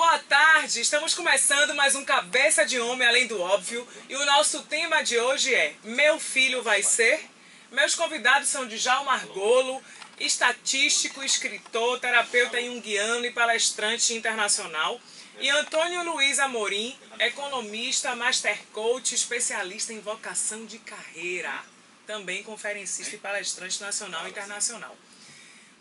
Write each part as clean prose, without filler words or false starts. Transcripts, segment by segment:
Boa tarde, estamos começando mais um Cabeça de Homem Além do Óbvio e o nosso tema de hoje é Meu Filho Vai Ser? Meus convidados são Djalma Argolo, estatístico, escritor, terapeuta junguiano e palestrante internacional, e Antônio Luiz Amorim, economista, master coach, especialista em vocação de carreira, também conferencista e palestrante nacional e internacional.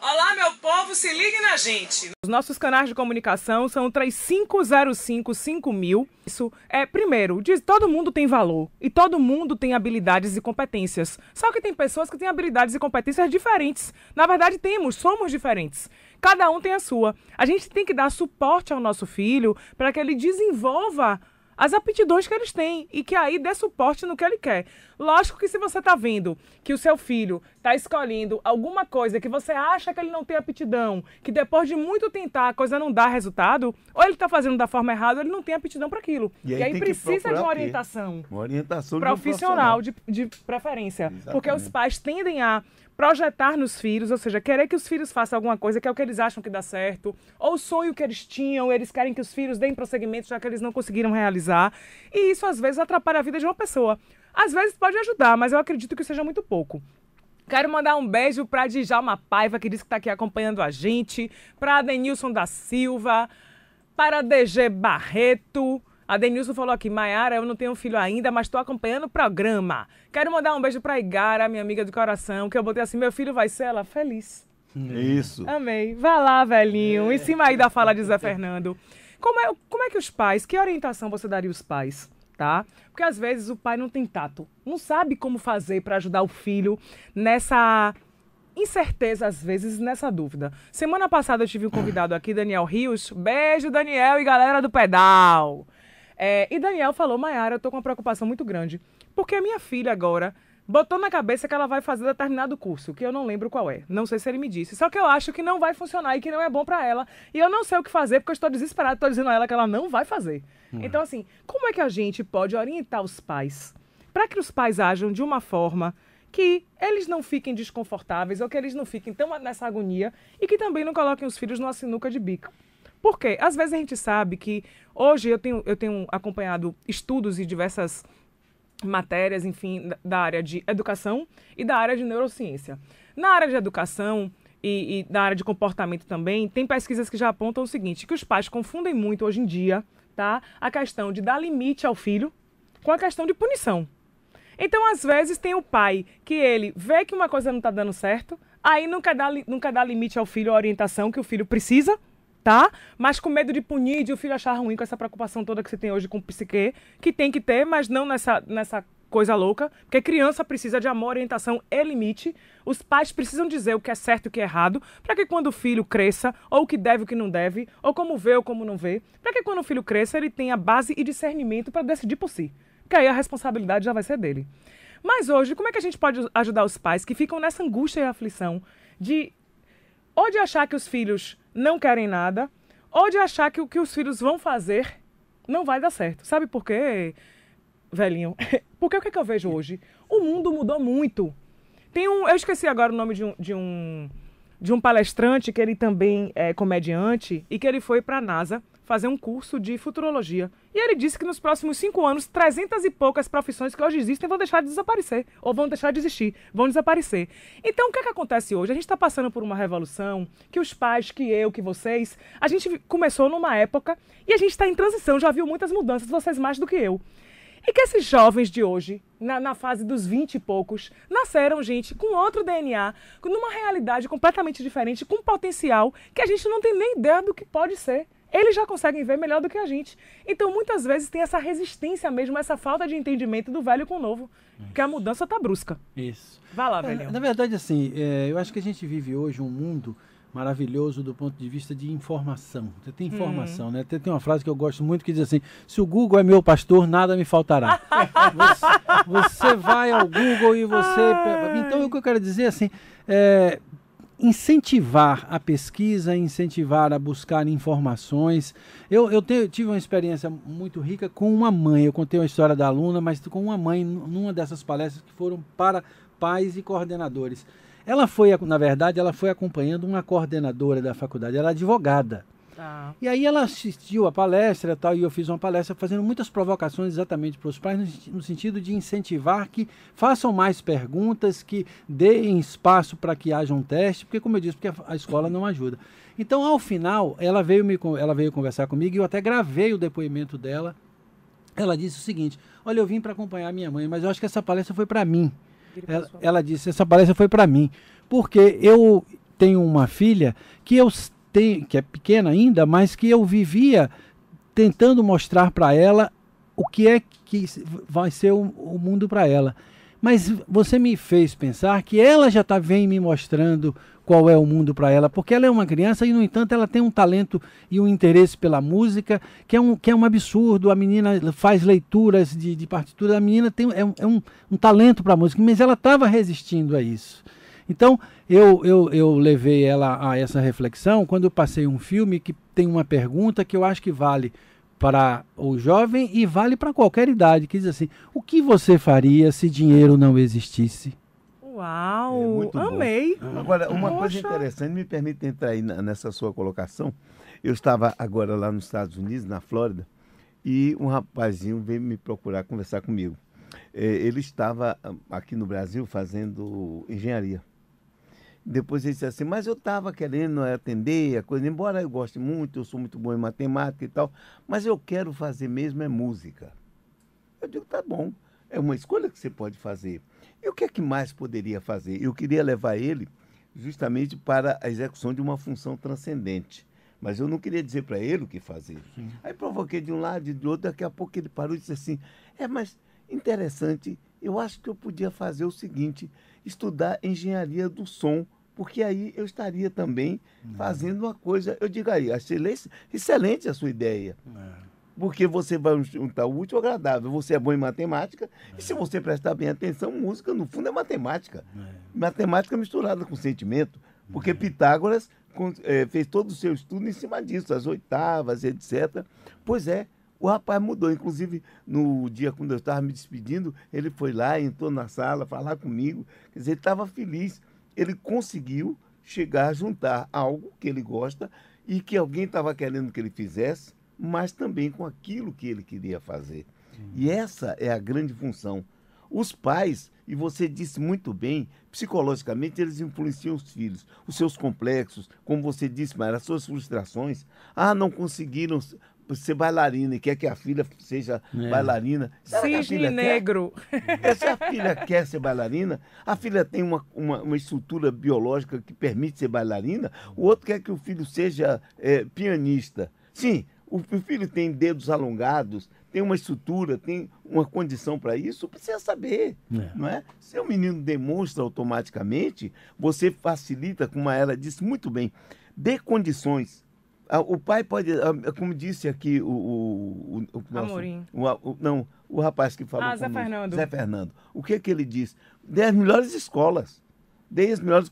Olá, meu povo, se ligue na gente. Os nossos canais de comunicação são o 35055000. Isso é, primeiro, todo mundo tem valor e todo mundo tem habilidades e competências. Só que tem pessoas que têm habilidades e competências diferentes. Na verdade, somos diferentes. Cada um tem a sua. A gente tem que dar suporte ao nosso filho para que ele desenvolva as aptidões que eles têm e que aí dê suporte no que ele quer. Lógico que se você está vendo que o seu filho está escolhendo alguma coisa que você acha que ele não tem aptidão, que depois de muito tentar a coisa não dá resultado, ou ele está fazendo da forma errada ou ele não tem aptidão para aquilo. E aí precisa de uma orientação, profissional de preferência. Exatamente. Porque os pais tendem a projetar nos filhos, ou seja, querer que os filhos façam alguma coisa que é o que eles acham que dá certo, ou o sonho que eles tinham, eles querem que os filhos deem prosseguimento já que eles não conseguiram realizar, e isso às vezes atrapalha a vida de uma pessoa. Às vezes pode ajudar, mas eu acredito que seja muito pouco. Quero mandar um beijo para Djalma Paiva, que disse que está aqui acompanhando a gente, para Adenilson da Silva, para DG Barreto. A Denilson falou aqui, Maiara, eu não tenho filho ainda, mas estou acompanhando o programa. Quero mandar um beijo para Igara, minha amiga do coração, que eu botei assim, meu filho vai ser, ela feliz. Isso. Amei. Vai lá, velhinho. Em cima aí da fala de Zé Fernando. Como é que os pais, que orientação você daria aos pais, tá? Porque às vezes o pai não tem tato, não sabe como fazer para ajudar o filho nessa incerteza, às vezes, nessa dúvida. Semana passada eu tive um convidado aqui, Daniel Rios. Beijo, Daniel e galera do Pedal. E Daniel falou, Maiara, eu tô com uma preocupação muito grande, porque a minha filha agora botou na cabeça que ela vai fazer determinado curso, que eu não lembro qual é. Não sei se ele me disse. Só que eu acho que não vai funcionar e que não é bom pra ela. E eu não sei o que fazer, porque eu estou desesperada, estou dizendo a ela que ela não vai fazer. Então, assim, como é que a gente pode orientar os pais para que os pais ajam de uma forma que eles não fiquem desconfortáveis ou que eles não fiquem tão nessa agonia e que também não coloquem os filhos numa sinuca de bico? Por quê? Às vezes a gente sabe que hoje eu tenho acompanhado estudos e diversas matérias, enfim, da área de educação e da área de neurociência. Na área de educação e da área de comportamento também, tem pesquisas que já apontam o seguinte, que os pais confundem muito hoje em dia, tá, a questão de dar limite ao filho com a questão de punição. Então, às vezes, tem o pai que ele vê que uma coisa não está dando certo, aí não quer dar limite ao filho, a orientação que o filho precisa, tá? Mas com medo de punir, de o filho achar ruim com essa preocupação toda que você tem hoje com o psique, que tem que ter, mas não nessa coisa louca, porque criança precisa de amor, orientação e limite. Os pais precisam dizer o que é certo e o que é errado, para que quando o filho cresça, ou o que deve e o que não deve, ou como vê ou como não vê, para que quando o filho cresça, ele tenha base e discernimento para decidir por si. Porque aí a responsabilidade já vai ser dele. Mas hoje, como é que a gente pode ajudar os pais que ficam nessa angústia e aflição ou de achar que os filhos não querem nada, ou de achar que o que os filhos vão fazer não vai dar certo. Sabe por quê, velhinho? Porque o que eu vejo hoje? O mundo mudou muito. Eu esqueci agora o nome de um palestrante, que ele também é comediante, e que ele foi para a NASA fazer um curso de futurologia. E ele disse que nos próximos 5 anos, 300 e poucas profissões que hoje existem vão deixar de desaparecer, ou vão deixar de existir, vão desaparecer. Então, o que acontece hoje? A gente está passando por uma revolução que os pais, que eu, que vocês, a gente começou numa época e a gente está em transição, já viu muitas mudanças, vocês mais do que eu. E que esses jovens de hoje, na fase dos 20 e poucos, nasceram, gente, com outro DNA, numa realidade completamente diferente, com potencial que a gente não tem nem ideia do que pode ser. Eles já conseguem ver melhor do que a gente. Então, muitas vezes, tem essa resistência mesmo, essa falta de entendimento do velho com o novo. Porque a mudança tá brusca. Isso. Vai lá, velho. Na verdade, assim, eu acho que a gente vive hoje um mundo maravilhoso do ponto de vista de informação. Você tem informação, né? Tem uma frase que eu gosto muito que diz assim, se o Google é meu pastor, nada me faltará. você vai ao Google e você... Então, o que eu quero dizer, assim, incentivar a pesquisa, incentivar a buscar informações. Eu tive uma experiência muito rica com uma mãe. Eu contei uma história da aluna, mas com uma mãe numa dessas palestras que foram para pais e coordenadores. Ela foi, na verdade, ela foi acompanhando uma coordenadora da faculdade. Ela é advogada. Tá. E aí ela assistiu a palestra e tal, e eu fiz uma palestra fazendo muitas provocações exatamente para os pais, no sentido de incentivar que façam mais perguntas, que deem espaço para que haja um teste, porque, como eu disse, porque a escola não ajuda. Então, ao final, ela veio conversar comigo e eu até gravei o depoimento dela. Ela disse o seguinte: olha, eu vim para acompanhar minha mãe, mas eu acho que essa palestra foi para mim. Ela disse, essa palestra foi para mim, porque eu tenho uma filha que é pequena ainda, mas que eu vivia tentando mostrar para ela o que é que vai ser o mundo para ela. Mas você me fez pensar que ela já vem me mostrando qual é o mundo para ela, porque ela é uma criança e, no entanto, ela tem um talento e um interesse pela música que é um absurdo. A menina faz leituras de partitura, a menina é um talento para a música, mas ela estava resistindo a isso. Então, eu levei ela a essa reflexão quando eu passei um filme que tem uma pergunta que eu acho que vale para o jovem e vale para qualquer idade, que diz assim: o que você faria se dinheiro não existisse? Uau, amei. Agora, uma coisa interessante, me permite entrar aí nessa sua colocação. Eu estava agora lá nos Estados Unidos, na Flórida, e um rapazinho veio me procurar conversar comigo. Ele estava aqui no Brasil fazendo engenharia. Depois ele disse assim, mas eu estava querendo atender a coisa, embora eu goste muito, eu sou muito bom em matemática e tal, mas eu quero fazer mesmo é música. Eu digo, tá bom, é uma escolha que você pode fazer. E o que é que mais poderia fazer? Eu queria levar ele justamente para a execução de uma função transcendente, mas eu não queria dizer para ele o que fazer. Sim. Aí provoquei de um lado e do outro, daqui a pouco ele parou e disse assim, mas interessante, eu acho que eu podia fazer o seguinte, estudar engenharia do som, porque aí eu estaria também fazendo uma coisa, eu digo aí, achei excelente a sua ideia. Porque você vai juntar o útil ao agradável. Você é bom em matemática, e se você prestar bem atenção, música, no fundo, é matemática. Matemática misturada com sentimento. Porque Pitágoras fez todo o seu estudo em cima disso, as oitavas, etc. Pois é, o rapaz mudou. Inclusive, no dia quando eu estava me despedindo, ele foi lá, entrou na sala, falar comigo. Quer dizer, ele estava feliz. Ele conseguiu chegar a juntar algo que ele gosta e que alguém estava querendo que ele fizesse, mas também com aquilo que ele queria fazer. E essa é a grande função. Os pais, e você disse muito bem, psicologicamente eles influenciam os filhos, os seus complexos, como você disse, mas as suas frustrações. Não conseguiram ser bailarina e quer que a filha seja bailarina. Cisne negro. Se a filha quer ser bailarina, a filha tem uma estrutura biológica que permite ser bailarina, o outro quer que o filho seja pianista. Sim, o filho tem dedos alongados, tem uma estrutura, tem uma condição para isso, precisa saber, não é? Se o menino demonstra automaticamente, você facilita, como ela disse muito bem, dê condições. O pai pode, como disse aqui o Amorim. O rapaz que falou Zé Fernando. Zé Fernando. O que ele disse? Dê as melhores escolas, dê as melhores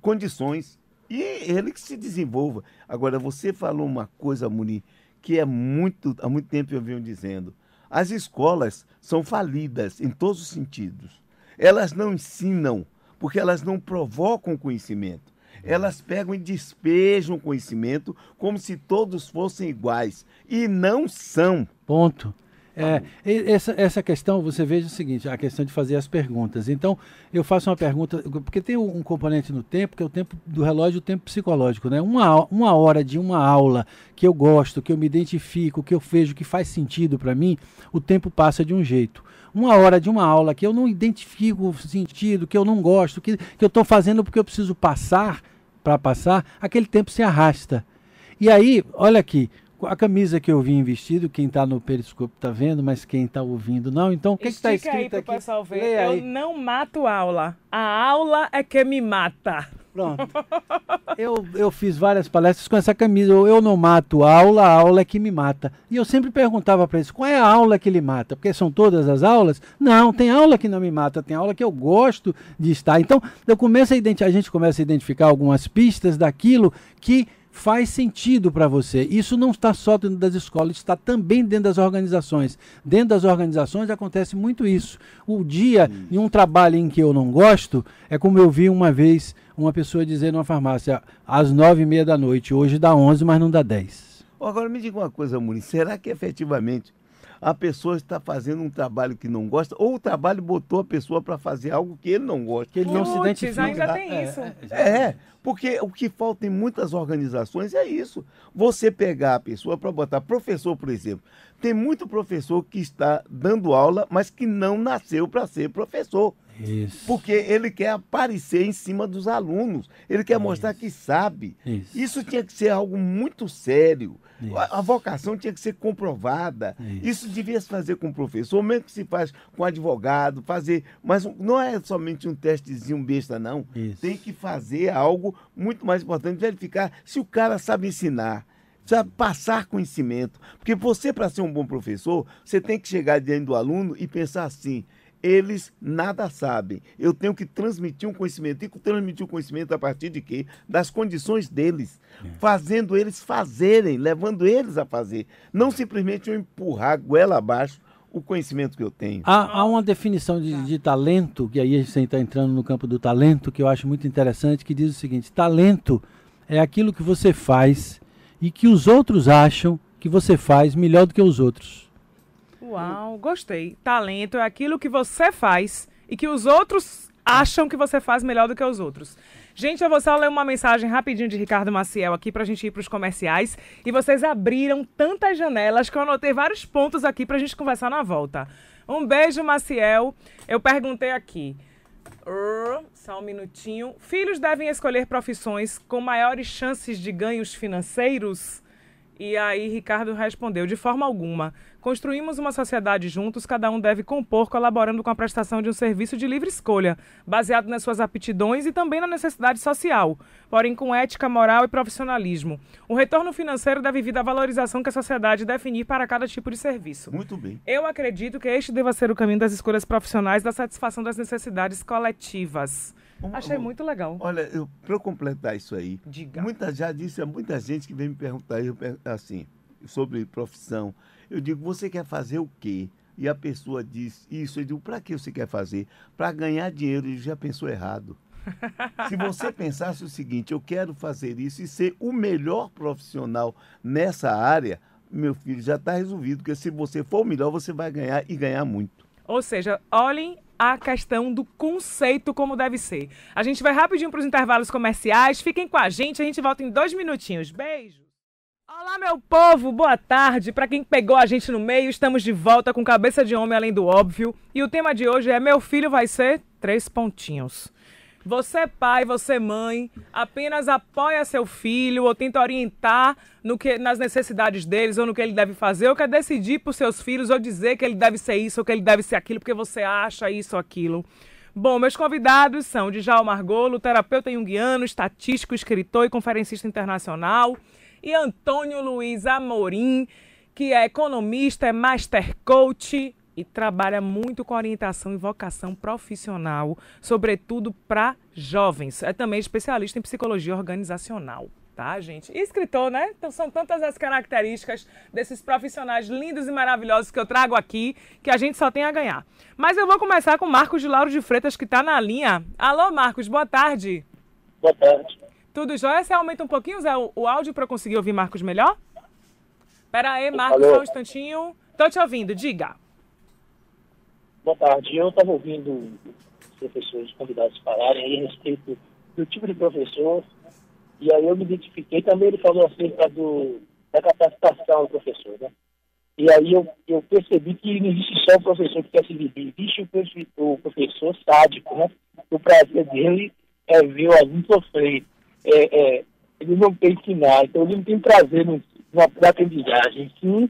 condições. E ele que se desenvolva. Agora, você falou uma coisa, Amorim, que há muito tempo eu venho dizendo. As escolas são falidas em todos os sentidos. Elas não ensinam, porque elas não provocam conhecimento. Elas pegam e despejam conhecimento como se todos fossem iguais. E não são. Ponto. Essa questão, você veja o seguinte, a questão de fazer as perguntas. Então, eu faço uma pergunta, porque tem um componente no tempo, que é o tempo do relógio, o tempo psicológico, né? Uma hora de uma aula que eu gosto, que eu me identifico, que eu vejo que faz sentido para mim, o tempo passa de um jeito. Uma hora de uma aula que eu não identifico o sentido, que eu não gosto, que eu estou fazendo porque eu preciso passar, para passar, aquele tempo se arrasta. E aí, olha aqui, a camisa que eu vim vestido, quem está no periscópio está vendo, mas quem está ouvindo não. Então, o que está escrito aí pro aqui? Pessoal ver. Eu não mato aula. A aula é que me mata. Pronto. Eu fiz várias palestras com essa camisa. Eu não mato aula, a aula é que me mata. E eu sempre perguntava para eles, qual é a aula que ele mata? Porque são todas as aulas? Não, tem aula que não me mata, tem aula que eu gosto de estar. Então, a gente começa a identificar algumas pistas daquilo que faz sentido para você. Isso não está só dentro das escolas, está também dentro das organizações. Dentro das organizações acontece muito isso. O dia, em um trabalho em que eu não gosto, é como eu vi uma vez uma pessoa dizer numa farmácia, às 9h30 da noite, hoje dá 11, mas não dá 10. Agora me diga uma coisa, Muniz, será que efetivamente a pessoa está fazendo um trabalho que não gosta, ou o trabalho botou a pessoa para fazer algo que ele não gosta? Que ele não se identifica. Ainda tem isso. Porque o que falta em muitas organizações é isso. Você pegar a pessoa para botar professor, por exemplo. Tem muito professor que está dando aula, mas que não nasceu para ser professor. Isso. Porque ele quer aparecer em cima dos alunos. Ele quer mostrar que sabe. Isso tinha que ser algo muito sério. A vocação tinha que ser comprovada. Isso devia se fazer com o professor, mesmo que se faz com advogado, fazer. Mas não é somente um testezinho besta, não. Tem que fazer algo muito mais importante, verificar se o cara sabe ensinar. Sabe, passar conhecimento. Porque você, para ser um bom professor, você tem que chegar diante do aluno e pensar assim: eles nada sabem. Eu tenho que transmitir um conhecimento. E transmitir o conhecimento a partir de quê? Das condições deles. Fazendo eles fazerem, levando eles a fazer. Não simplesmente eu empurrar goela abaixo o conhecimento que eu tenho. Há uma definição de talento, que aí a gente está entrando no campo do talento, que eu acho muito interessante, que diz o seguinte: talento é aquilo que você faz e que os outros acham que você faz melhor do que os outros. Uau, gostei. Talento é aquilo que você faz e que os outros acham que você faz melhor do que os outros. Gente, eu vou só ler uma mensagem rapidinho de Ricardo Maciel aqui pra gente ir pros comerciais. E vocês abriram tantas janelas que eu anotei vários pontos aqui pra gente conversar na volta. Um beijo, Maciel. Eu perguntei aqui. Só um minutinho. Filhos devem escolher profissões com maiores chances de ganhos financeiros? E aí Ricardo respondeu: de forma alguma. Construímos uma sociedade juntos, cada um deve compor, colaborando com a prestação de um serviço de livre escolha, baseado nas suas aptidões e também na necessidade social, porém com ética, moral e profissionalismo. O retorno financeiro deve vir da valorização que a sociedade definir para cada tipo de serviço. Muito bem. Eu acredito que este deva ser o caminho das escolhas profissionais, da satisfação das necessidades coletivas. Achei muito legal. Olha, para eu completar isso aí, diga. Já disse a muita gente que vem me perguntar assim, sobre profissão. Eu digo: você quer fazer o quê? E a pessoa diz isso. Eu digo: para que você quer fazer? Para ganhar dinheiro. E já pensou errado. Se você pensasse o seguinte: eu quero fazer isso e ser o melhor profissional nessa área, meu filho, já está resolvido. Porque se você for o melhor, você vai ganhar e ganhar muito. Ou seja, olhem a questão do conceito como deve ser. A gente vai rapidinho para os intervalos comerciais. Fiquem com a gente volta em 2 minutinhos. Beijo! Olá, meu povo, boa tarde. Para quem pegou a gente no meio, estamos de volta com Cabeça de Homem Além do Óbvio. E o tema de hoje é: meu filho vai ser 3 pontinhos. Você, pai, você, mãe, apenas apoia seu filho ou tenta orientar nas necessidades deles ou no que ele deve fazer, ou quer decidir por seus filhos ou dizer que ele deve ser isso ou que ele deve ser aquilo porque você acha isso ou aquilo. Bom, meus convidados são Djalma Argolo, terapeuta junguiano, estatístico, escritor e conferencista internacional, e Antônio Luiz Amorim, que é economista, é master coach e trabalha muito com orientação e vocação profissional, sobretudo para jovens. É também especialista em psicologia organizacional, tá, gente? E escritor, né? Então são tantas as características desses profissionais lindos e maravilhosos que eu trago aqui, que a gente só tem a ganhar. Mas eu vou começar com o Marcos de Lauro de Freitas, que está na linha. Alô, Marcos, boa tarde. Boa tarde. Tudo jóia? Você aumenta um pouquinho, Zé, o áudio para eu conseguir ouvir Marcos melhor? Pera aí, Marcos, Alô? só um instantinho. Tô te ouvindo, diga. Boa tarde. Eu estava ouvindo os professores convidados falarem aí a respeito do tipo de professor, e aí eu me identifiquei. Também ele falou acerca da capacitação do professor, né? E aí eu percebi que não existe só o professor que quer se viver, existe o professor sádico, né? O prazer dele é ver o aluno sofrer. Ele não tem ensinar, então ele não tem prazer na aprendizagem, sim,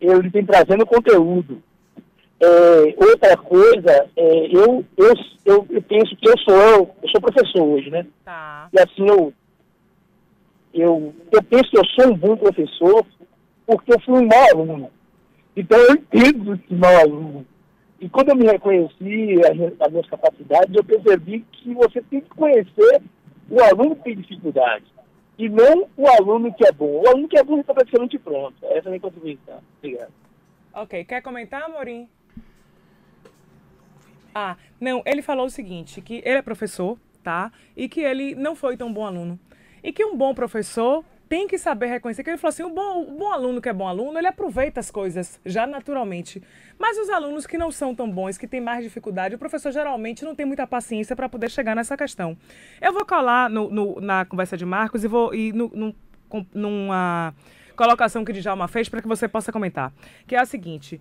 ele tem prazer no conteúdo. Outra coisa, eu penso que eu sou professor hoje, né? Tá. E assim, eu penso que eu sou um bom professor porque eu fui um mau aluno. Então eu entendo esse mau aluno. E quando eu me reconheci as minhas capacidades, eu percebi que você tem que conhecer o aluno que tem dificuldade. e não o aluno que é bom. O aluno que é bom está praticamente pronto. Essa é a minha contribuição. Obrigado. Ok, quer comentar, Amorim? Ah, não, ele falou o seguinte, que ele é professor, tá? E que ele não foi tão bom aluno. E que um bom professor tem que saber reconhecer, que ele falou assim, o bom aluno que é bom aluno, ele aproveita as coisas já naturalmente. Mas os alunos que não são tão bons, que têm mais dificuldade, o professor geralmente não tem muita paciência para poder chegar nessa questão. Eu vou colar na conversa de Marcos e vou ir numa colocação que o Djalma fez para que você possa comentar, que é a seguinte...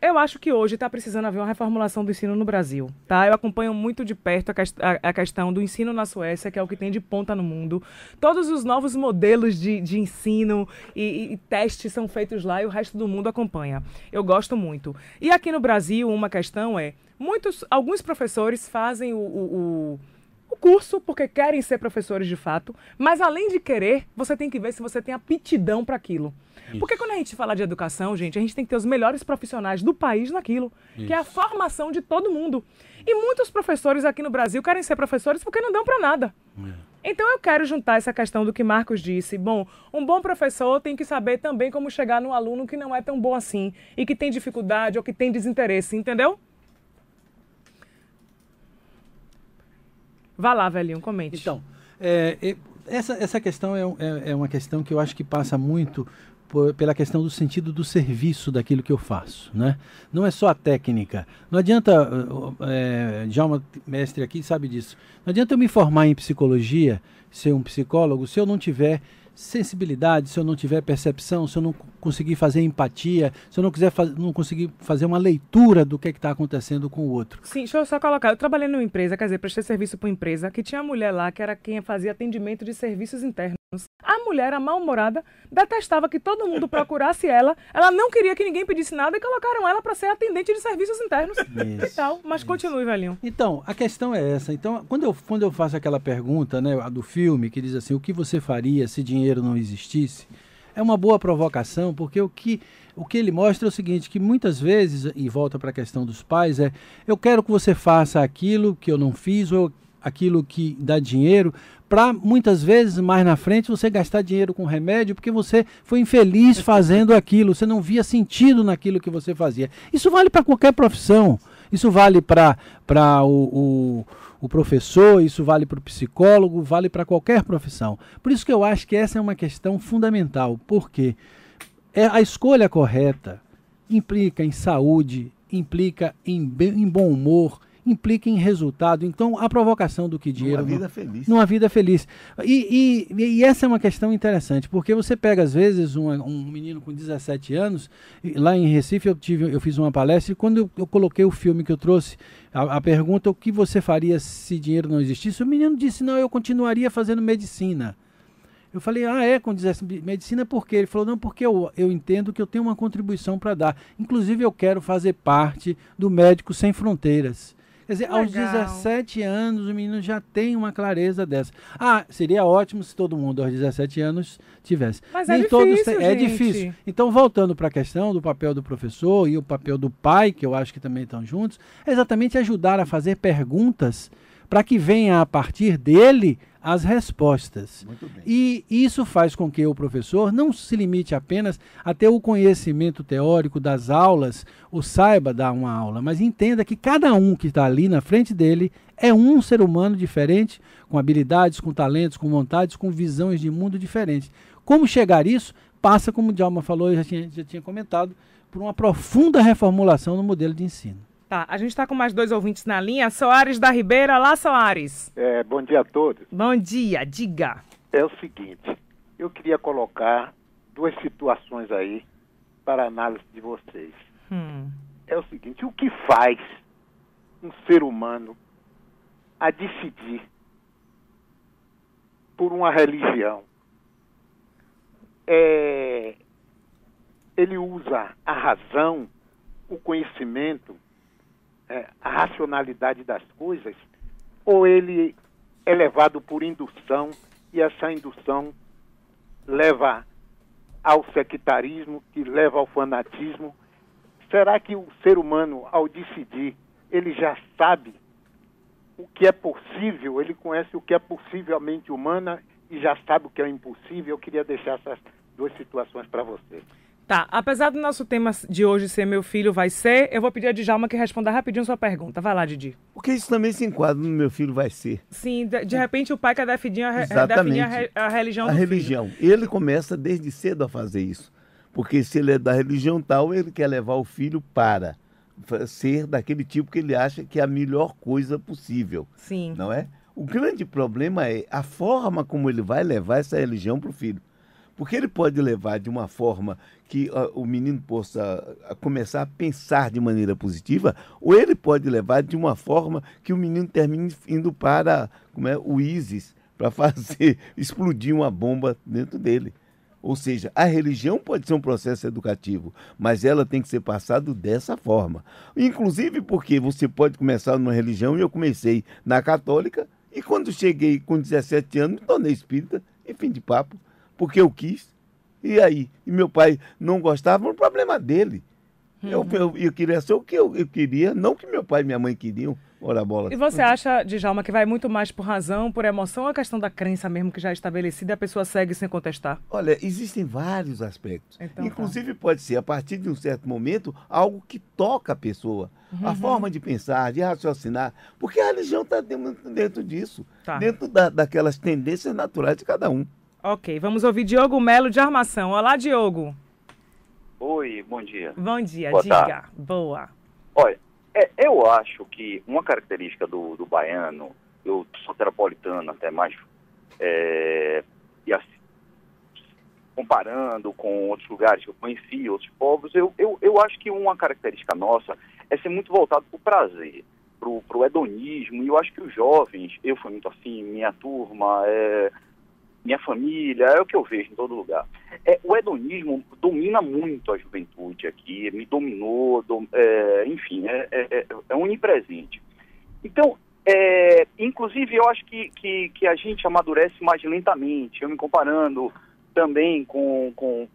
eu acho que hoje está precisando haver uma reformulação do ensino no Brasil, tá? Eu acompanho muito de perto a questão do ensino na Suécia, que é o que tem de ponta no mundo. Todos os novos modelos de ensino e testes são feitos lá e o resto do mundo acompanha. Eu gosto muito. E aqui no Brasil, uma questão alguns professores fazem o curso porque querem ser professores de fato, mas além de querer, você tem que ver se você tem aptidão para aquilo. Isso. Porque quando a gente fala de educação, gente, a gente tem que ter os melhores profissionais do país naquilo, que é a formação de todo mundo. E muitos professores aqui no Brasil querem ser professores porque não dão para nada. Então eu quero juntar essa questão do que Marcos disse. Bom, um bom professor tem que saber também como chegar num aluno que não é tão bom assim e que tem dificuldade ou que tem desinteresse, entendeu? Vá lá, velhinho, comente. Então, essa questão é uma questão que eu acho que passa muito pela questão do sentido do serviço daquilo que eu faço, né? Não é só a técnica. Não adianta, Djalma, mestre aqui, sabe disso. Não adianta eu me formar em psicologia, ser um psicólogo, se eu não tiver sensibilidade, se eu não tiver percepção, se eu não conseguir fazer empatia, se eu não conseguir fazer uma leitura do que está acontecendo com o outro. Sim, deixa eu só colocar. Eu trabalhei numa empresa, quer dizer, prestei serviço para uma empresa que tinha uma mulher lá que era quem fazia atendimento de serviços internos. A mulher, a mal-humorada, detestava que todo mundo procurasse ela. Ela não queria que ninguém pedisse nada e colocaram ela para ser atendente de serviços internos. Isso, e tal. Mas continue, velhinho. Então, a questão é essa. Então, quando eu faço aquela pergunta, né, a do filme, que diz assim, o que você faria se dinheiro não existisse? É uma boa provocação, porque o que ele mostra é o seguinte, que muitas vezes, e volta para a questão dos pais, eu quero que você faça aquilo que eu não fiz, ou aquilo que dá dinheiro, para muitas vezes, mais na frente, você gastar dinheiro com remédio, porque você foi infeliz fazendo aquilo, você não via sentido naquilo que você fazia. Isso vale para qualquer profissão, isso vale para o professor, isso vale para o psicólogo, vale para qualquer profissão. Por isso que eu acho que essa é uma questão fundamental, porque a escolha correta implica em saúde, implica em bom humor, implica em resultado. Então, a provocação do que dinheiro... Numa vida feliz. Numa vida feliz. E essa é uma questão interessante, porque você pega, às vezes, um menino com 17 anos, lá em Recife eu fiz uma palestra, e quando eu coloquei o filme que eu trouxe, a pergunta, o que você faria se dinheiro não existisse? O menino disse, não, eu continuaria fazendo medicina. Eu falei, com medicina por quê? Ele falou, não, porque eu entendo que eu tenho uma contribuição para dar. Inclusive, eu quero fazer parte do Médicos Sem Fronteiras. Quer dizer, aos 17 anos o menino já tem uma clareza dessa. Seria ótimo se todo mundo aos 17 anos tivesse. Mas nem todos têm. É difícil. Então, voltando para a questão do papel do professor e o papel do pai, que eu acho que também estão juntos, é exatamente ajudar a fazer perguntas para que venha a partir dele as respostas. Muito bem. E isso faz com que o professor não se limite apenas a ter o conhecimento teórico das aulas, ou saiba dar uma aula, mas entenda que cada um que está ali na frente dele é um ser humano diferente, com habilidades, com talentos, com vontades, com visões de mundo diferentes. Como chegar a isso? Passa, como o Djalma falou, eu já tinha comentado, por uma profunda reformulação no modelo de ensino. Tá, a gente está com mais 2 ouvintes na linha. Soares da Ribeira. Lá, Soares. Bom dia a todos. Bom dia, diga. É o seguinte, eu queria colocar 2 situações aí para análise de vocês. É o seguinte, o que faz um ser humano a decidir por uma religião? Ele usa a razão, o conhecimento, a racionalidade das coisas, ou ele é levado por indução e essa indução leva ao sectarismo, que leva ao fanatismo? Será que o ser humano, ao decidir, ele já sabe o que é possível, ele conhece o que é possível à mente humana e já sabe o que é o impossível. Eu queria deixar essas duas situações para você. Tá, apesar do nosso tema de hoje ser Meu Filho Vai Ser, eu vou pedir a Djalma que responda rapidinho sua pergunta. Vai lá, Didi. Porque isso também se enquadra no Meu Filho Vai Ser. Sim, de repente o pai quer definir a religião do religião. filho. Ele começa desde cedo a fazer isso. Porque se ele é da religião tal, ele quer levar o filho para ser daquele tipo que ele acha que é a melhor coisa possível. Sim. Não é? O grande problema é a forma como ele vai levar essa religião para o filho. Porque ele pode levar de uma forma que o menino possa começar a pensar de maneira positiva, ou ele pode levar de uma forma que o menino termine indo para o ISIS, para fazer explodir uma bomba dentro dele. Ou seja, a religião pode ser um processo educativo, mas ela tem que ser passada dessa forma. Inclusive porque você pode começar numa religião, e eu comecei na católica, e quando cheguei com 17 anos, me tornei espírita, e fim de papo. Porque eu quis. E aí? E meu pai não gostava, era um problema dele. Eu queria ser o que eu queria, não o que meu pai e minha mãe queriam. Ora bola. E você acha, Djalma, que vai muito mais por razão, por emoção, ou a questão da crença mesmo que já é estabelecida e a pessoa segue sem contestar? Olha, existem vários aspectos. Então, inclusive pode ser, a partir de um certo momento, algo que toca a pessoa. A forma de pensar, de raciocinar. Porque a religião está dentro disso. Dentro daquelas tendências naturais de cada um. Ok, vamos ouvir Diogo Melo de Armação. Olá, Diogo. Oi, bom dia. Bom dia, Boa diga. tarde. Boa. Olha, eu acho que uma característica do baiano, eu sou terapolitano até mais, e assim, comparando com outros lugares que eu conheci, outros povos, eu acho que uma característica nossa é ser muito voltado para o prazer, para o hedonismo, e eu acho que os jovens, eu fui muito assim, minha turma, minha família, é o que eu vejo em todo lugar. O hedonismo domina muito a juventude aqui, me dominou, enfim, é onipresente. Então, inclusive, eu acho que a gente amadurece mais lentamente. Eu me comparando também com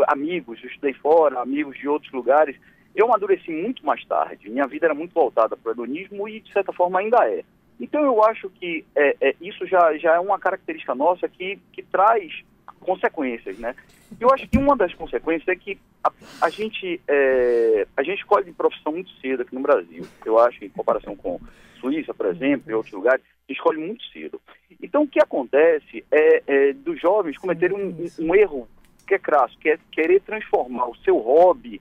amigos, eu estudei fora, amigos de outros lugares, eu amadureci muito mais tarde. Minha vida era muito voltada para o hedonismo e, de certa forma, ainda é. Então, eu acho que isso já é uma característica nossa que traz consequências, né? Eu acho que uma das consequências é que a gente escolhe de profissão muito cedo aqui no Brasil. Eu acho, em comparação com Suíça, por exemplo, e outros lugares, escolhe muito cedo. Então, o que acontece é dos jovens cometerem um erro que é crasso, que é querer transformar o seu hobby,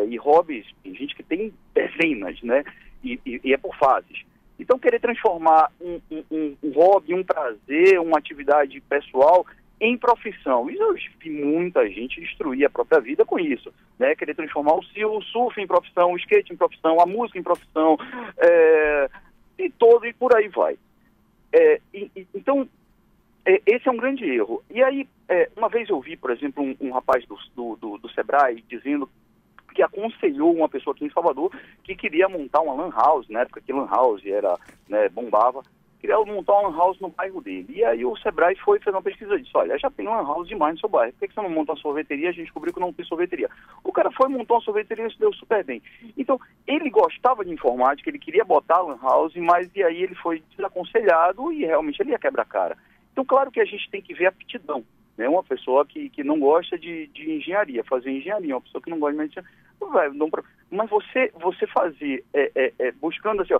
e hobbies, tem gente que tem dezenas, né? E é por fases. Então, querer transformar um hobby, um prazer, uma atividade pessoal em profissão. Isso eu vi muita gente destruir a própria vida com isso, né? Querer transformar o surf em profissão, o skate em profissão, a música em profissão, e por aí vai. Então, esse é um grande erro. E aí, uma vez eu vi, por exemplo, um rapaz do Sebrae dizendo que aconselhou uma pessoa aqui em Salvador que queria montar uma lan house, na época que lan house era, né, bombava, queria montar uma lan house no bairro dele. E aí o Sebrae foi fazer uma pesquisa e disse, olha, já tem lan house demais no seu bairro, por que você não monta uma sorveteria? A gente descobriu que não tem sorveteria. O cara foi montar uma sorveteria e se deu super bem. Então, ele gostava de informática, ele queria botar a lan house, mas e aí ele foi desaconselhado e realmente ele ia quebrar a cara. Então, claro que a gente tem que ver a aptidão. Uma pessoa que não gosta de engenharia, fazer engenharia, uma pessoa que não gosta de medicina, mas você fazer, buscando assim, ó,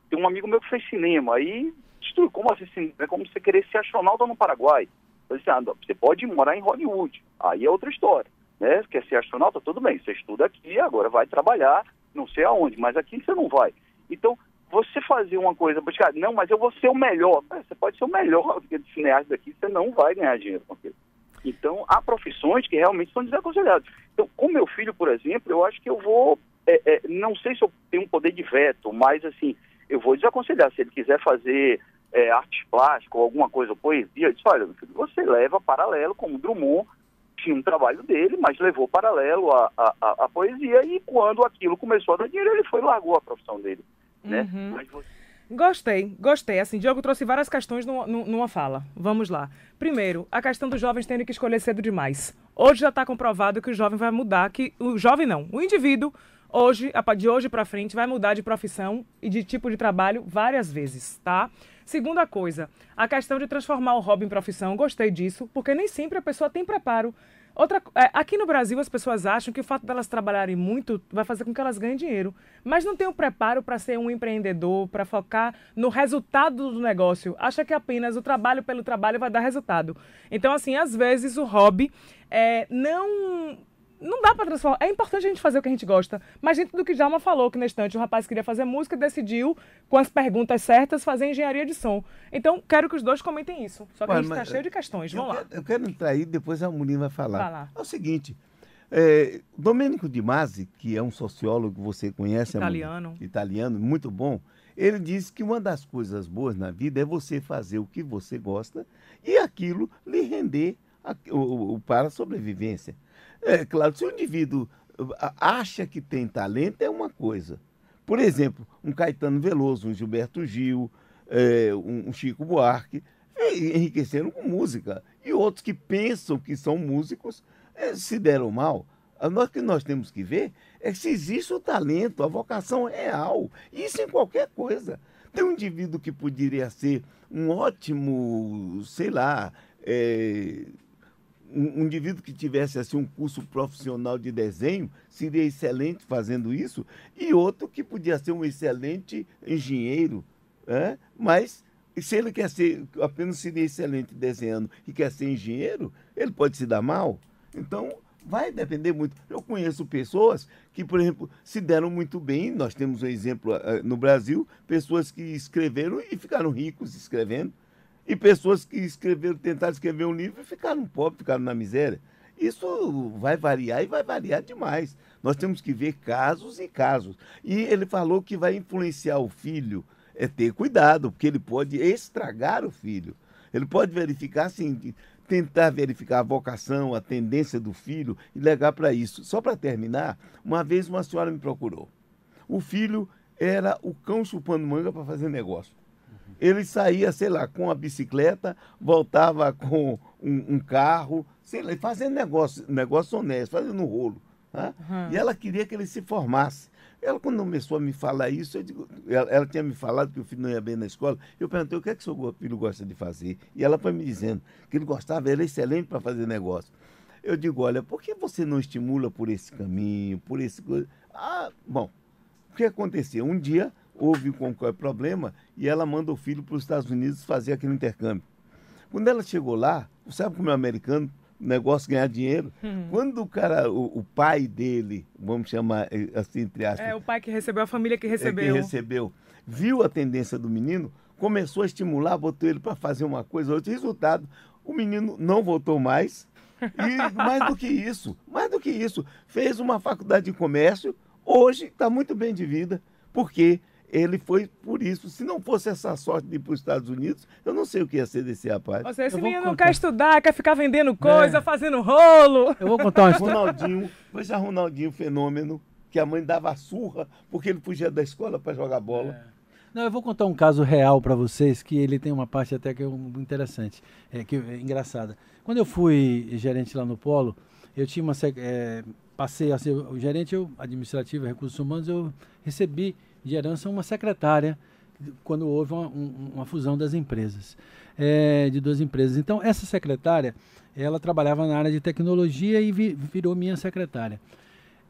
tem um amigo meu que fez cinema, aí, como assim, é como você querer ser astronauta no Paraguai. Você pode morar em Hollywood, aí é outra história, né? Quer ser astronauta, tudo bem, você estuda aqui, agora vai trabalhar, não sei aonde, mas aqui você não vai. Então, você fazer uma coisa, buscar, não, mas eu vou ser o melhor. Você pode ser o melhor de cineasta daqui, você não vai ganhar dinheiro com aquilo. Então, há profissões que realmente são desaconselhadas. Então, com meu filho, por exemplo, eu acho que eu vou, não sei se eu tenho um poder de veto, mas, assim, eu vou desaconselhar. Se ele quiser fazer arte plástica ou alguma coisa, poesia, eu disse, olha, meu filho, você leva paralelo, como Drummond tinha um trabalho dele, mas levou paralelo a poesia, e quando aquilo começou a dar dinheiro, ele foi e largou a profissão dele. Né? Mas Gostei. Assim, Diogo trouxe várias questões numa fala. Vamos lá. Primeiro, a questão dos jovens terem que escolher cedo demais. Hoje já está comprovado que o jovem vai mudar, que o jovem não, o indivíduo de hoje para frente, vai mudar de profissão e de tipo de trabalho várias vezes, tá? Segunda coisa, a questão de transformar o hobby em profissão, gostei disso, porque nem sempre a pessoa tem preparo. Aqui no Brasil, as pessoas acham que o fato delas trabalharem muito vai fazer com que elas ganhem dinheiro, mas não tem o preparo para ser um empreendedor, para focar no resultado do negócio. Acha que apenas o trabalho pelo trabalho vai dar resultado. Então, assim, às vezes o hobby não dá para transformar. É importante a gente fazer o que a gente gosta, mas dentro do que Djalma falou, que na estante o rapaz queria fazer música e decidiu, com as perguntas certas, fazer engenharia de som. Então, quero que os dois comentem isso. Só que a gente está cheio de questões. Vamos lá. Eu quero entrar aí, depois a Amorim vai falar. Vai lá. É o seguinte, Domenico Di Masi, que é um sociólogo que você conhece, italiano, muito bom, ele disse que uma das coisas boas na vida é você fazer o que você gosta e aquilo lhe render para a sobrevivência. É claro, se o indivíduo acha que tem talento, é uma coisa. Por exemplo, um Caetano Veloso, um Gilberto Gil, um Chico Buarque, enriqueceram com música. E outros que pensam que são músicos se deram mal. O que nós temos que ver é que se existe o talento, a vocação real. Isso em qualquer coisa. Tem um indivíduo que poderia ser um ótimo, sei lá, um indivíduo que tivesse assim, um curso profissional de desenho seria excelente fazendo isso, e outro que podia ser um excelente engenheiro, mas se ele quer ser, apenas seria excelente desenhando e quer ser engenheiro, ele pode se dar mal. Então, vai depender muito. Eu conheço pessoas que, por exemplo, se deram muito bem, nós temos um exemplo no Brasil, pessoas que escreveram e ficaram ricos escrevendo, e pessoas que tentaram escrever um livro e ficaram pobres, ficaram na miséria. Isso vai variar e vai variar demais. Nós temos que ver casos e casos. E ele falou que vai influenciar o filho, ter cuidado, porque ele pode estragar o filho. Ele pode verificar, assim, tentar verificar a vocação, a tendência do filho e levar para isso. Só para terminar, uma vez uma senhora me procurou. O filho era o cão chupando manga para fazer negócio. Ele saía, sei lá, com a bicicleta, voltava com um carro, sei lá, fazendo negócio honesto, fazendo rolo. Tá? Uhum. E ela queria que ele se formasse. Ela, quando começou a me falar isso, ela tinha me falado que o filho não ia bem na escola, eu perguntei o que é que seu filho gosta de fazer. E ela foi me dizendo que ele gostava, era excelente para fazer negócio. Eu digo, olha, por que você não estimula por esse caminho, por esse... Bom, o que aconteceu? Um dia houve qualquer problema e ela manda o filho para os Estados Unidos fazer aquele intercâmbio. Quando ela chegou lá, sabe como é americano, negócio ganhar dinheiro, quando o pai dele, vamos chamar assim, entre aspas... o pai que recebeu, a família que recebeu. Viu a tendência do menino, começou a estimular, botou ele para fazer uma coisa, outro resultado, o menino não voltou mais, e mais do que isso, fez uma faculdade de comércio, hoje está muito bem de vida, porque ele foi por isso. Se não fosse essa sorte de ir para os Estados Unidos, eu não sei o que ia ser desse rapaz. Ou seja, esse menino não quer estudar, quer ficar vendendo coisa, fazendo rolo. Eu vou contar uma história. Ronaldinho, fenômeno, que a mãe dava surra porque ele fugia da escola para jogar bola. Não, eu vou contar um caso real para vocês, que ele tem uma parte até que é interessante, que é engraçada. Quando eu fui gerente lá no Polo, eu tinha passei a ser o gerente administrativo e recursos humanos, eu recebi de herança uma secretária quando houve uma fusão das empresas, de duas empresas. Então, essa secretária, ela trabalhava na área de tecnologia e virou minha secretária.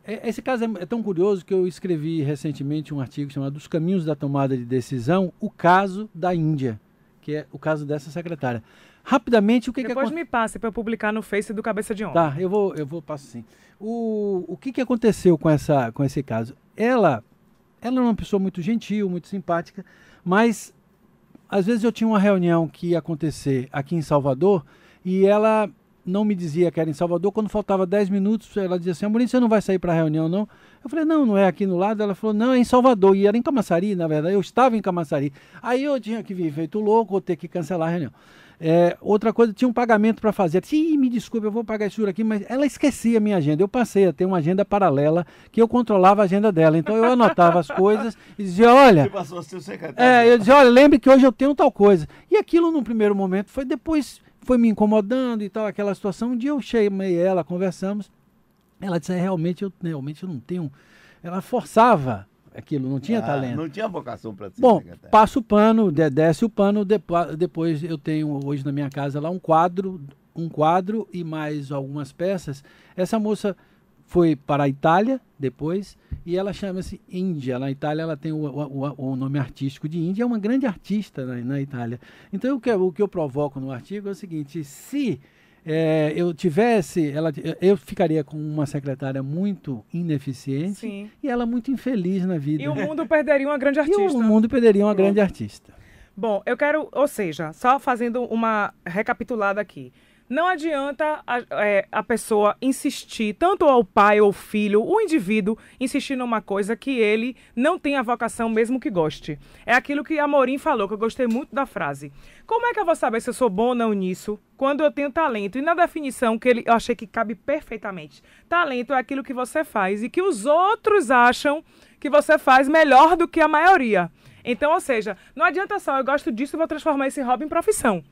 Esse caso é tão curioso que eu escrevi recentemente um artigo chamado Os Caminhos da Tomada de Decisão, o caso da Índia, que é o caso dessa secretária. Rapidamente, Depois me passe para eu publicar no Face do Cabeça de Homem. Tá, eu vou passo sim. O que aconteceu com esse caso? Ela era uma pessoa muito gentil, muito simpática, mas às vezes eu tinha uma reunião que ia acontecer aqui em Salvador e ela não me dizia que era em Salvador. Quando faltava 10 minutos, ela dizia assim, Amorim, você não vai sair para a reunião, não? Eu falei, não é aqui no lado. Ela falou, não, é em Salvador. E era em Camaçari, na verdade, eu estava em Camaçari. Aí eu tinha que vir feito louco, ou ter que cancelar a reunião. Outra coisa, tinha um pagamento para fazer. Sim, me desculpe, eu vou pagar isso aqui, mas ela esquecia a minha agenda. Eu passei a ter uma agenda paralela que eu controlava a agenda dela. Então eu anotava as coisas e dizia, olha... Você passou a ser o secretário. Eu dizia, olha, lembre que hoje eu tenho tal coisa. E aquilo, num primeiro momento, foi me incomodando e tal, aquela situação. Um dia eu chamei ela, conversamos. Ela disse, realmente eu não tenho ela forçava aquilo, não tinha talento. Não tinha vocação para ser Bom, secretária. passa o pano, desce o pano, depois eu tenho hoje na minha casa lá um quadro e mais algumas peças. Essa moça foi para a Itália depois e ela chama-se Índia. Na Itália ela tem o nome artístico de Índia, é uma grande artista na Itália. Então o que eu provoco no artigo é o seguinte: se eu tivesse, eu ficaria com uma secretária muito ineficiente. Sim. E ela muito infeliz na vida. E o mundo perderia uma grande artista. E o mundo perderia uma grande artista. Bom, eu quero, ou seja, só fazendo uma recapitulada aqui. Não adianta a pessoa insistir, tanto o pai ou o filho, o indivíduo, insistir numa coisa que ele não tem a vocação mesmo que goste. É aquilo que a Amorim falou, que eu gostei muito da frase. Como é que eu vou saber se eu sou bom ou não nisso, quando eu tenho talento? E na definição que eu achei que cabe perfeitamente. Talento é aquilo que você faz e que os outros acham que você faz melhor do que a maioria. Então, ou seja, não adianta só, eu gosto disso e vou transformar esse hobby em profissão.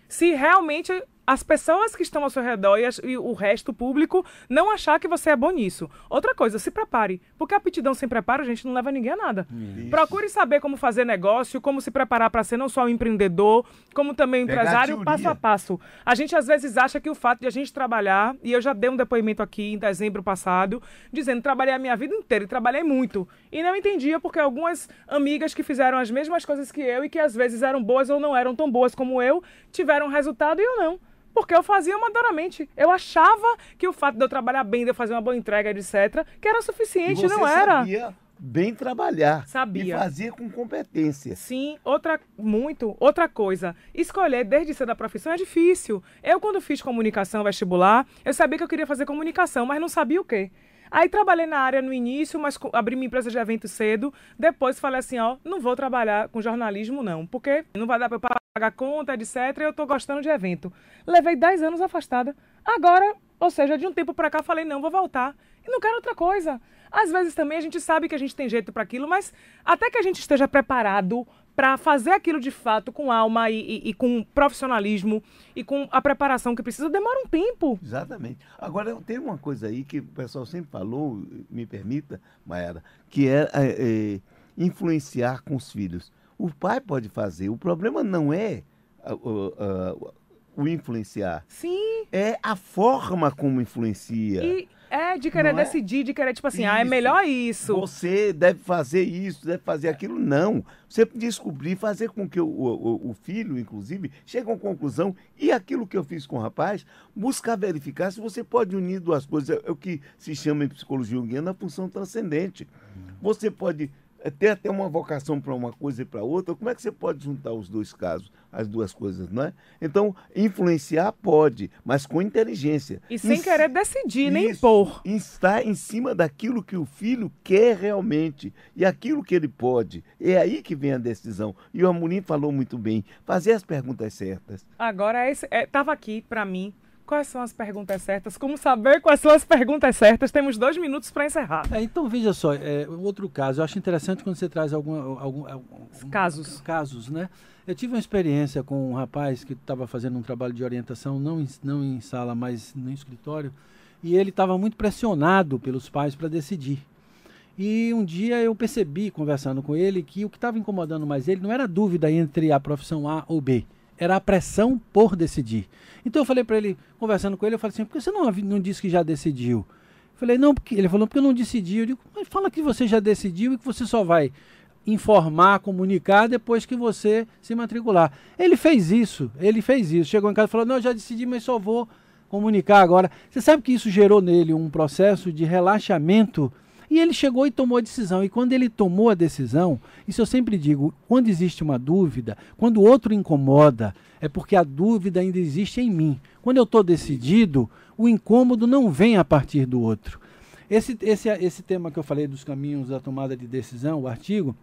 Se realmente as pessoas que estão ao seu redor e o resto público não achar que você é bom nisso. Outra coisa, se prepare. Porque a aptidão sem preparo, gente, não leva ninguém a nada. Isso. Procure saber como fazer negócio, como se preparar para ser não só um empreendedor, como também um empresário, passo a passo. A gente às vezes acha que o fato de a gente trabalhar, e eu já dei um depoimento aqui em dezembro passado, dizendo que trabalhei a minha vida inteira e trabalhei muito. E não entendia porque algumas amigas que fizeram as mesmas coisas que eu e que às vezes eram boas ou não eram tão boas como eu, tiveram resultado e eu não. Porque eu fazia amadoramente. Eu achava que o fato de eu trabalhar bem, de eu fazer uma boa entrega, etc., que era suficiente, não era. Sabia bem trabalhar. Sabia. E fazia com competência. Sim, outra coisa. Escolher desde cedo a profissão é difícil. Eu, quando fiz comunicação vestibular, eu sabia que eu queria fazer comunicação, mas não sabia o quê. Aí trabalhei na área no início, mas abri minha empresa de evento cedo. Depois falei assim, não vou trabalhar com jornalismo não, porque não vai dar para eu pagar conta, etc. E eu tô gostando de evento. Levei 10 anos afastada. Agora, ou seja, de um tempo para cá, falei, não, vou voltar. E não quero outra coisa. Às vezes também a gente sabe que a gente tem jeito para aquilo, mas até que a gente esteja preparado para fazer aquilo de fato com alma e com profissionalismo e com a preparação que precisa, demora um tempo. Exatamente. Agora, tem uma coisa aí que o pessoal sempre falou, me permita, Mayara, que é influenciar com os filhos. O pai pode fazer, o problema não é o influenciar. Sim. É a forma como influencia. De querer decidir, de querer, tipo assim, é melhor isso. Você deve fazer isso, deve fazer aquilo. Não. Você descobrir, fazer com que o filho, inclusive, chegue a uma conclusão. E aquilo que eu fiz com o rapaz, buscar verificar se você pode unir duas coisas. É o que se chama em psicologia junguiana a função transcendente. Você pode ter até uma vocação para uma coisa e para outra. Como é que você pode juntar os dois casos, as duas coisas, não é? Então, influenciar pode, mas com inteligência. E sem querer decidir, nem impor. Estar em cima daquilo que o filho quer realmente e aquilo que ele pode. É aí que vem a decisão. E o Amorim falou muito bem. Fazer as perguntas certas. Agora, estava aqui para mim. Quais são as perguntas certas? Como saber quais são as perguntas certas? Temos 2 minutos para encerrar. Então, veja só, outro caso. Eu acho interessante quando você traz alguns casos, né? Eu tive uma experiência com um rapaz que estava fazendo um trabalho de orientação, não em sala, mas no escritório, e ele estava muito pressionado pelos pais para decidir. E um dia eu percebi, conversando com ele, que o que estava incomodando mais ele não era a dúvida entre a profissão A ou B, era a pressão por decidir. Então eu falei para ele, conversando com ele, eu falei assim, por que você não disse que já decidiu? Eu falei, não, porque ele falou, porque eu não decidi. Eu digo, mas fala que você já decidiu e que você só vai informar, comunicar depois que você se matricular. Ele fez isso. Chegou em casa e falou, não, eu já decidi, mas só vou comunicar agora. Você sabe que isso gerou nele um processo de relaxamento. E ele chegou e tomou a decisão. E quando ele tomou a decisão, isso eu sempre digo, quando existe uma dúvida, quando o outro incomoda, é porque a dúvida ainda existe em mim. Quando eu estou decidido, o incômodo não vem a partir do outro. Esse tema que eu falei dos caminhos da tomada de decisão, o artigo,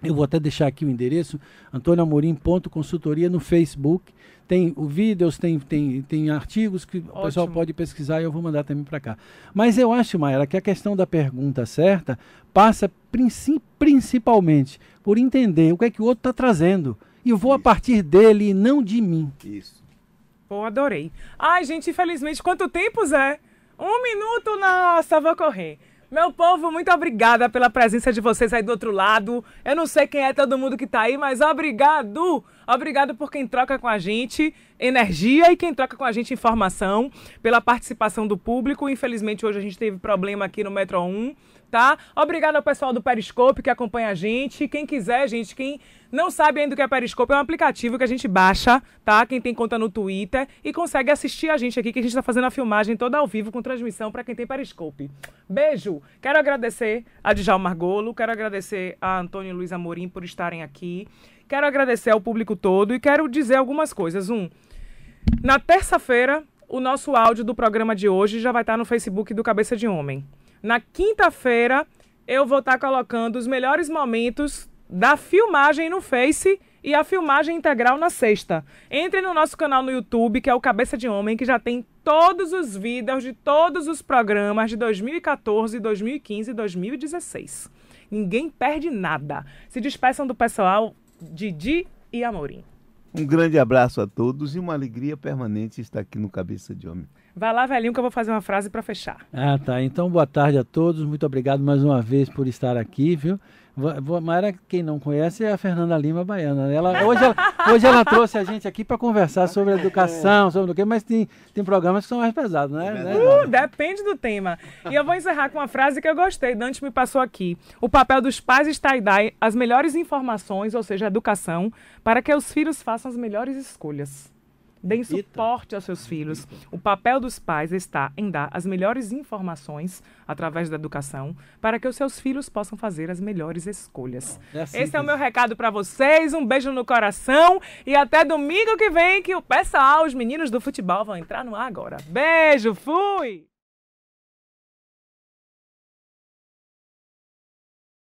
eu vou até deixar aqui o endereço, antoniamorim.consultoria no Facebook. Tem vídeos, tem artigos que o pessoal pode pesquisar e eu vou mandar também para cá. Mas eu acho, Mayara, que a questão da pergunta certa passa principalmente por entender o que é que o outro está trazendo. E eu vou a partir dele e não de mim. Isso. Pô, adorei. Ai, gente, infelizmente, quanto tempo, Zé? 1 minuto, nossa, vou correr. Meu povo, muito obrigada pela presença de vocês aí do outro lado. Eu não sei quem é todo mundo que tá aí, mas obrigado! Obrigado por quem troca com a gente energia e quem troca com a gente informação, pela participação do público. Infelizmente, hoje a gente teve problema aqui no Metro 1, tá? Obrigado ao pessoal do Periscope que acompanha a gente. Quem quiser, gente, quem não sabe ainda o que é Periscope, é um aplicativo que a gente baixa, tá? Quem tem conta no Twitter e consegue assistir a gente aqui, que a gente tá fazendo a filmagem toda ao vivo com transmissão para quem tem Periscope. Beijo! Quero agradecer a Djalma Margolo, quero agradecer a Antônio Luiz Amorim por estarem aqui, quero agradecer ao público todo e quero dizer algumas coisas. Na terça-feira, o nosso áudio do programa de hoje já vai estar no Facebook do Cabeça de Homem. Na quinta-feira, eu vou estar colocando os melhores momentos da filmagem no Face e a filmagem integral na sexta. Entre no nosso canal no YouTube, que é o Cabeça de Homem, que já tem todos os vídeos de todos os programas de 2014, 2015 e 2016. Ninguém perde nada. Se despeçam do pessoal, Didi e Amorim. Um grande abraço a todos e uma alegria permanente estar aqui no Cabeça de Homem. Vai lá, velhinho, que eu vou fazer uma frase para fechar. Ah, tá. Então, boa tarde a todos. Muito obrigado mais uma vez por estar aqui, viu? Mas quem não conhece é a Fernanda Lima Baiana. Hoje ela trouxe a gente aqui para conversar sobre educação, sobre o quê, mas tem programas que são mais pesados, né? Depende do tema. E eu vou encerrar com uma frase que eu gostei. Dante me passou aqui. O papel dos pais está em dar as melhores informações, ou seja, a educação, para que os filhos façam as melhores escolhas. Deem suporte aos seus filhos. O papel dos pais está em dar as melhores informações através da educação para que os seus filhos possam fazer as melhores escolhas. Esse é o meu recado para vocês. Um beijo no coração e até domingo que vem que o pessoal, os meninos do futebol vão entrar no ar agora. Beijo, fui!